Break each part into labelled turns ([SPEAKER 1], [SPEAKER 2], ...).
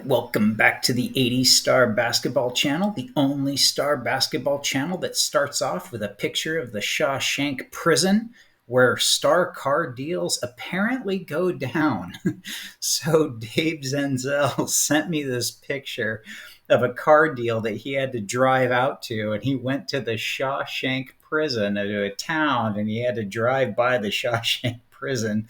[SPEAKER 1] Welcome back to the 80 Star Basketball Channel, the only star basketball channel that starts off with a picture of the Shawshank prison where star card deals apparently go down. So Dave Zenzel sent me this picture of a car deal that he had to drive out to, and he went to the Shawshank prison, to a town, and he had to drive by the Shawshank prison.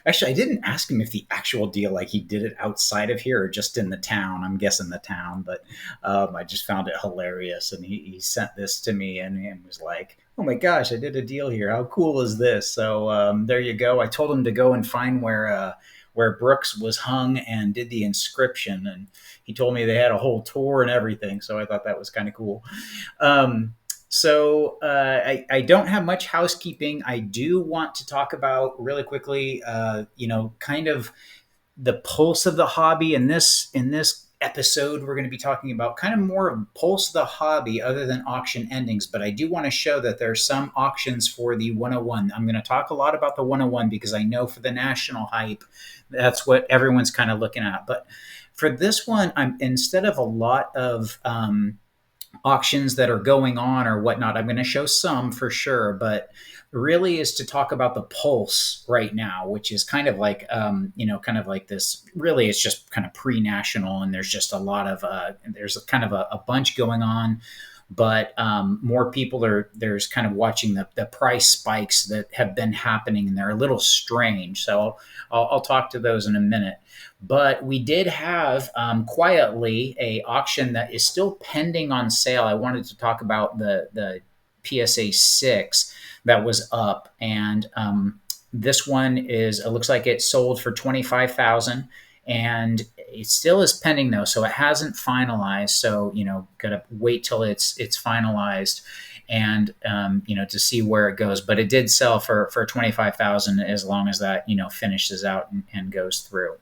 [SPEAKER 1] Actually, I didn't ask him if the actual deal, like he did it outside of here or just in the town. I'm guessing the town, but I just found it hilarious. And he sent this to me and was like, oh my gosh, I did a deal here. How cool is this? So there you go. I told him to go and find where Brooks was hung and did the inscription. And he told me they had a whole tour and everything. So I thought that was kind of cool. I don't have much housekeeping. I do want to talk about really quickly, kind of the pulse of the hobby. In this episode, we're going to be talking about kind of more of pulse of the hobby other than auction endings. But I do want to show that there are some auctions for the 101. I'm going to talk a lot about the 101 because I know for the national hype, that's what everyone's kind of looking at. But for this one, I'm instead of a lot of auctions that are going on or whatnot. I'm going to show some for sure, but really is to talk about the pulse right now, which is kind of like, kind of like this. Really, it's just kind of pre-national, and there's just a lot of there's kind of a bunch going on, but more people there's kind of watching the price spikes that have been happening, and they're a little strange. So I'll talk to those in a minute. But we did have quietly a auction that is still pending on sale. I wanted to talk about the PSA 6 that was up, and this one it looks like it sold for 25,000, and it still is pending though, so it hasn't finalized. So gotta wait till it's finalized, and to see where it goes. But it did sell for 25,000 as long as that finishes out and goes through.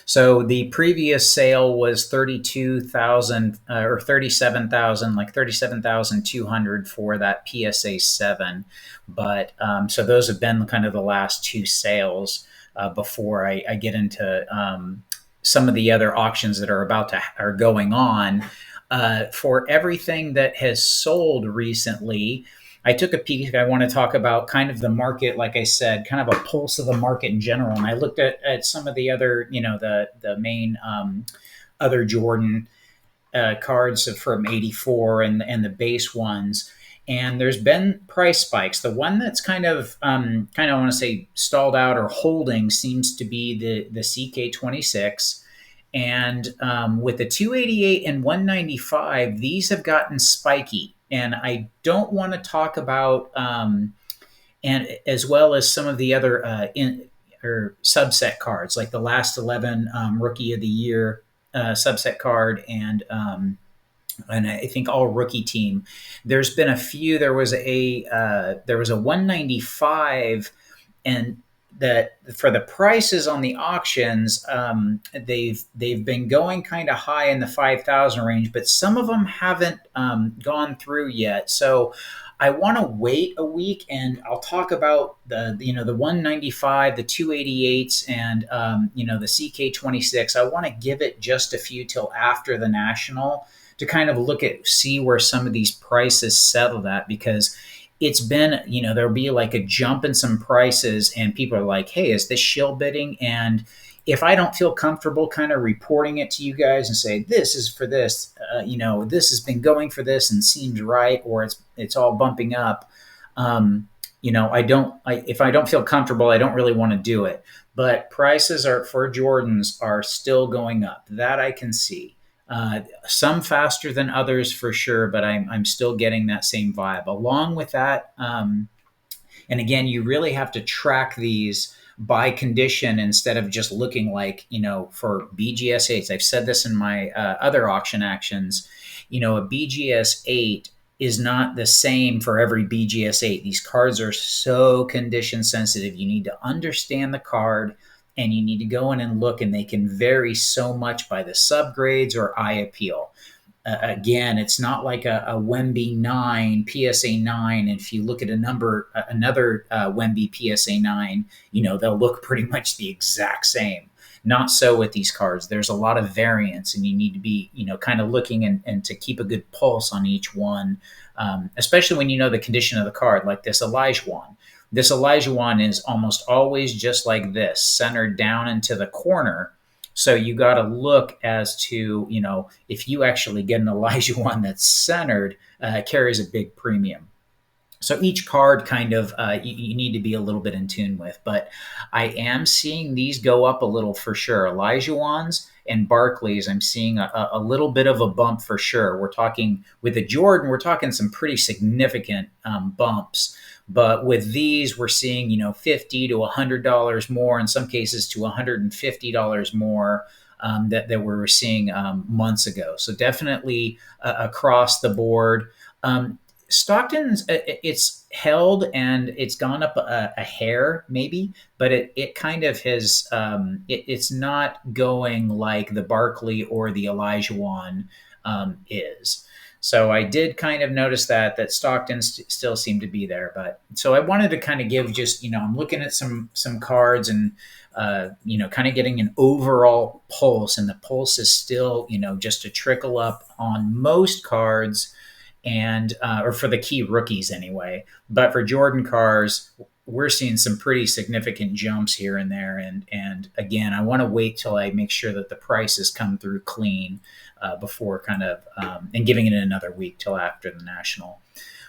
[SPEAKER 1] So the previous sale was 32,000 or 37,000, like 37,200 for that PSA 7. But so those have been kind of the last two sales before I get into some of the other auctions that are going on. For everything that has sold recently, I took a peek. I want to talk about kind of the market, like I said, kind of a pulse of the market in general. And I looked at some of the other, the main other Jordan cards from '84 and the base ones. And there's been price spikes. The one that's kind of I want to say stalled out or holding seems to be the CK26. And with the 288 and 195, these have gotten spiky. And I don't want to talk about, and as well as some of the other or subset cards, like the last 11 Rookie of the Year subset card, and I think all rookie team. There's been a few. There was a 195, and that for the prices on the auctions, they've been going kind of high in the 5,000 range, but some of them haven't gone through yet. So I want to wait a week, and I'll talk about the 195, the 288s, and the CK26. I want to give it just a few till after the national to kind of see where some of these prices settled at, because it's been, there'll be like a jump in some prices and people are like, hey, is this shill bidding? And if I don't feel comfortable kind of reporting it to you guys and say, this is for this, this has been going for this and seems right, or it's all bumping up. If I don't feel comfortable, I don't really want to do it. But prices for Jordans are still going up. That I can see. Some faster than others for sure, but I'm still getting that same vibe. Along with that, and again, you really have to track these by condition instead of just looking like, for BGS 8s. I've said this in my other auction actions. A BGS 8 is not the same for every BGS 8. These cards are so condition sensitive. You need to understand the card, and you need to go in and look, and they can vary so much by the subgrades or eye appeal. again, it's not like a Wemby 9, PSA 9. If you look at another Wemby PSA 9, they'll look pretty much the exact same. Not so with these cards. There's a lot of variance, and you need to be, kind of looking and to keep a good pulse on each one, especially when you know the condition of the card, like this Elijah. This Elijah is almost always just like this, centered down into the corner. So you got to look as to, if you actually get an Elijah that's centered, carries a big premium. So each card kind of you need to be a little bit in tune with. But I am seeing these go up a little for sure. Elijah and Barclays, I'm seeing a little bit of a bump for sure. We're talking with a Jordan, we're talking some pretty significant bumps. But with these, we're seeing, $50 to $100 more, in some cases to $150 more that we were seeing months ago. So definitely across the board. Stockton's it's held and it's gone up a hair maybe, but it kind of has it's not going like the Barkley or the Elijah is. So I did kind of notice that Stockton still seemed to be there, but so I wanted to kind of give just I'm looking at some cards and kind of getting an overall pulse, and the pulse is still just a trickle up on most cards, and or for the key rookies anyway. But for Jordan cars, we're seeing some pretty significant jumps here and there. And again, I want to wait till I make sure that the prices come through clean before kind of and giving it another week till after the national.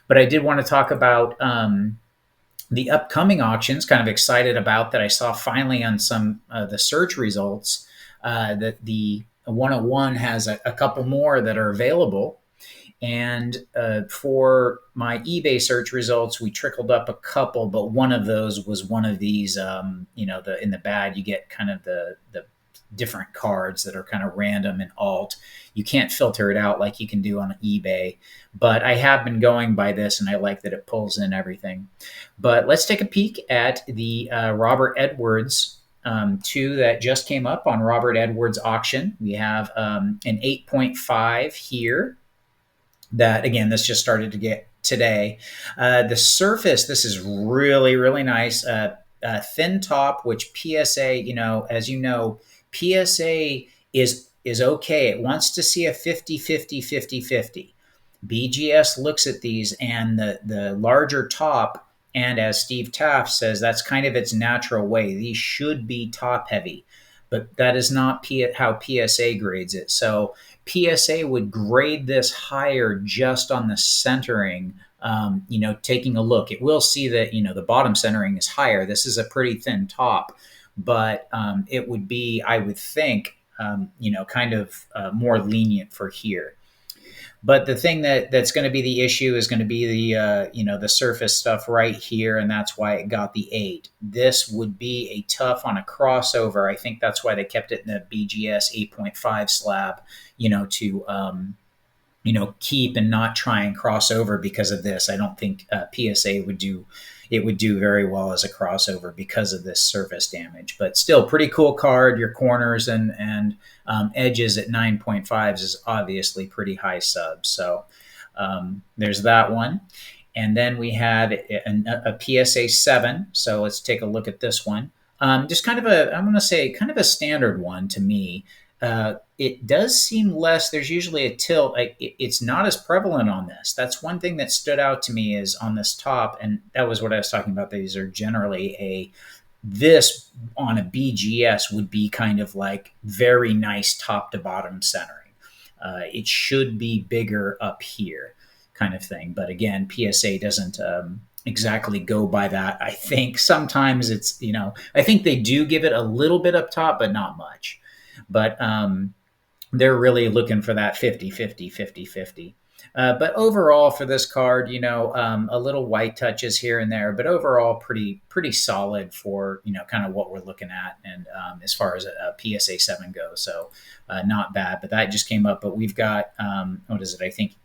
[SPEAKER 1] But I did want to talk about the upcoming auctions. Kind of excited about that. I saw finally on some the search results that the 101 has a couple more that are available. And for my eBay search results, we trickled up a couple, but one of those was one of these, in the bad, you get kind of the different cards that are kind of random and alt. You can't filter it out like you can do on eBay, but I have been going by this, and I like that it pulls in everything. But let's take a peek at the Robert Edwards 2 that just came up on Robert Edwards auction. We have an 8.5 here. That again, this just started to get today. The surface, this is really, really nice. Thin top, which PSA, as you know, PSA is okay. It wants to see a 50-50-50-50. BGS looks at these, and the larger top, and as Steve Taft says, that's kind of its natural way. These should be top heavy, but that is not how PSA grades it. So PSA would grade this higher just on the centering. Taking a look, it will see that the bottom centering is higher. This is a pretty thin top, but it would be, I would think, kind of more lenient for here. But the thing that's going to be the issue is going to be the surface stuff right here, and that's why it got the 8. This would be a tough on a crossover. I think that's why they kept it in the BGS 8.5 slab, to keep and not try and cross over because of this. I don't think PSA would do very well as a crossover because of this surface damage. But still, pretty cool card. Your corners and edges at 9.5s is obviously pretty high sub. So there's that one. And then we had a PSA 7. So let's take a look at this one. Just kind of I'm going to say kind of a standard one to me. It does seem less. There's usually a tilt. It's not as prevalent on this. That's one thing that stood out to me is on this top, and that was what I was talking about. These are generally this on a BGS would be kind of like very nice top to bottom centering. It should be bigger up here, kind of thing. But again, PSA doesn't exactly go by that. I think sometimes it's I think they do give it a little bit up top, but not much. But they're really looking for that 50-50-50-50. But overall for this card, a little white touches here and there, but overall pretty solid for, kind of what we're looking at. And as far as a PSA 7 goes, so not bad, but that just came up. But we've got, what is it? I think,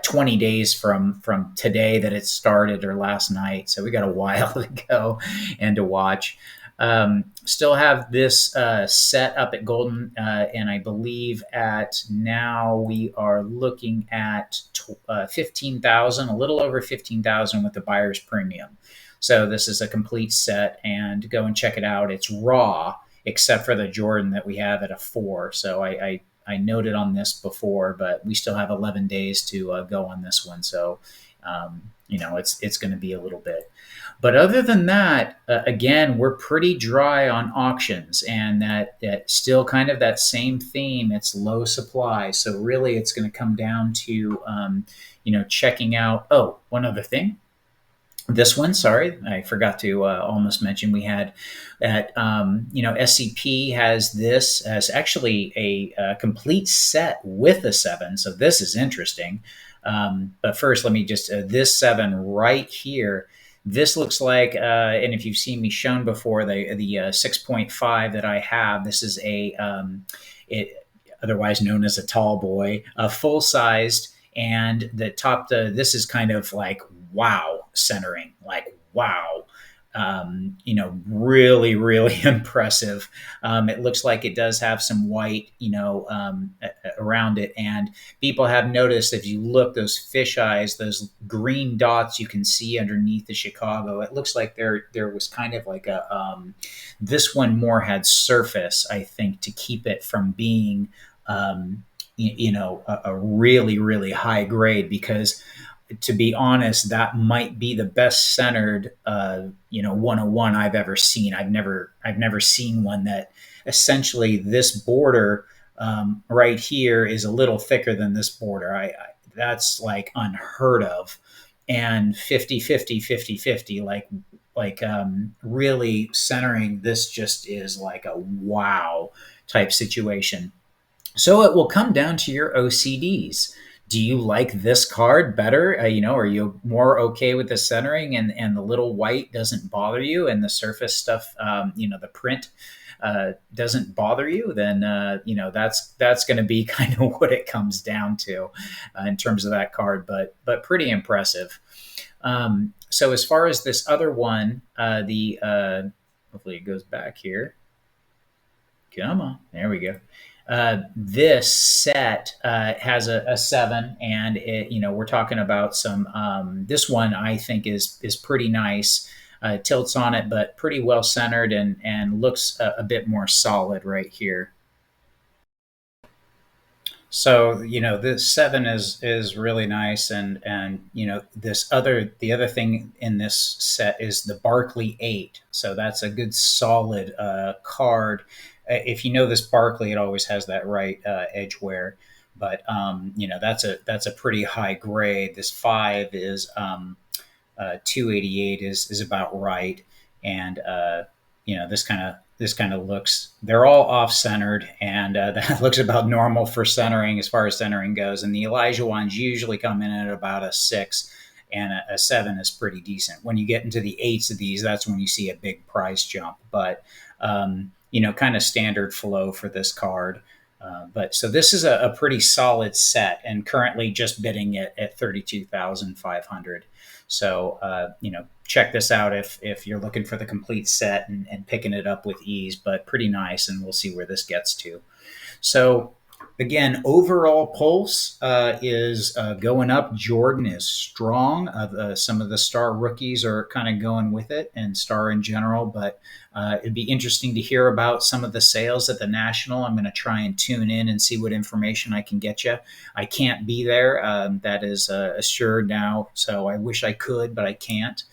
[SPEAKER 1] 20 days from today that it started, or last night. So we got a while to go and to watch. Still have this set up at Goldin, and I believe at now we are looking at 15,000, a little over 15,000 with the buyer's premium. So this is a complete set, and go and check it out. It's raw, except for the Jordan that we have at a 4. So I noted on this before, but we still have 11 days to go on this one. So, it's going to be a little bit. But other than that, again, we're pretty dry on auctions, and that still kind of that same theme. It's low supply, so really, it's going to come down to checking out. Oh, one other thing. This one, sorry, I forgot to almost mention. We had that SCP has this as actually a complete set with a 7, so this is interesting. But first, let me just this 7 right here. This looks like, and if you've seen me shown before, the 6.5 that I have, this is it otherwise known as a tall boy, full sized, and this is kind of like wow centering, like wow. Really, really impressive. It looks like it does have some white, around it. And people have noticed, if you look, those fish eyes, those green dots you can see underneath the Chicago, it looks like there was kind of like this one more had surface, I think, to keep it from being, a really, really high grade, because to be honest, that might be the best centered 101 I've ever seen. I've never seen one that essentially this border right here is a little thicker than this border. That's like unheard of. And 50 50 50 50, really centering this just is like a wow type situation. So it will come down to your OCDs. Do you like this card better? Are you more okay with the centering, and the little white doesn't bother you, and the surface stuff, the print doesn't bother you? Then that's going to be kind of what it comes down to in terms of that card. But pretty impressive. So as far as this other one, hopefully it goes back here. Come on, there we go. This set has a 7, and we're talking about some. This one I think is pretty nice. Tilts on it, but pretty well centered, and looks a bit more solid right here. So this 7 is really nice, and the other thing in this set is the Barkley 8. So that's a good solid card. If you know this Barkley, it always has that right edge wear, but that's a pretty high grade. This 5 is 288 is about right, and this kind of looks, they're all off centered, and that looks about normal for centering as far as centering goes. And the Elijah ones usually come in at about a 6, and a 7 is pretty decent. When you get into the 8s of these, that's when you see a big price jump. But kind of standard flow for this card. But so this is a pretty solid set, and currently just bidding it at 32,500. So check this out if you're looking for the complete set and picking it up with ease. But pretty nice, and we'll see where this gets to. So again, overall pulse is going up. Jordan is strong. Some of the star rookies are kind of going with it, and star in general. But it'd be interesting to hear about some of the sales at the National. I'm going to try and tune in and see what information I can get you. I can't be there. That is assured now. So I wish I could, but I can't.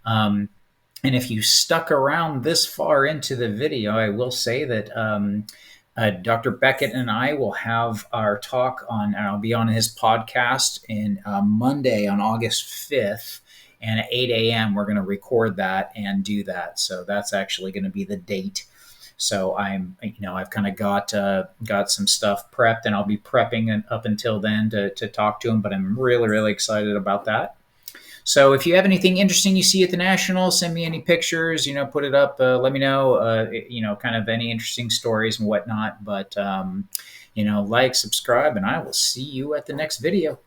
[SPEAKER 1] And if you stuck around this far into the video, I will say that Dr. Beckett and I will have our talk and I'll be on his podcast in Monday on August 5th. And at 8 a.m., we're going to record that and do that. So that's actually going to be the date. So I've kind of got some stuff prepped, and I'll be prepping up until then to talk to him. But I'm really, really excited about that. So if you have anything interesting you see at the National, send me any pictures, put it up, let me know, kind of any interesting stories and whatnot. But, like, subscribe, and I will see you at the next video.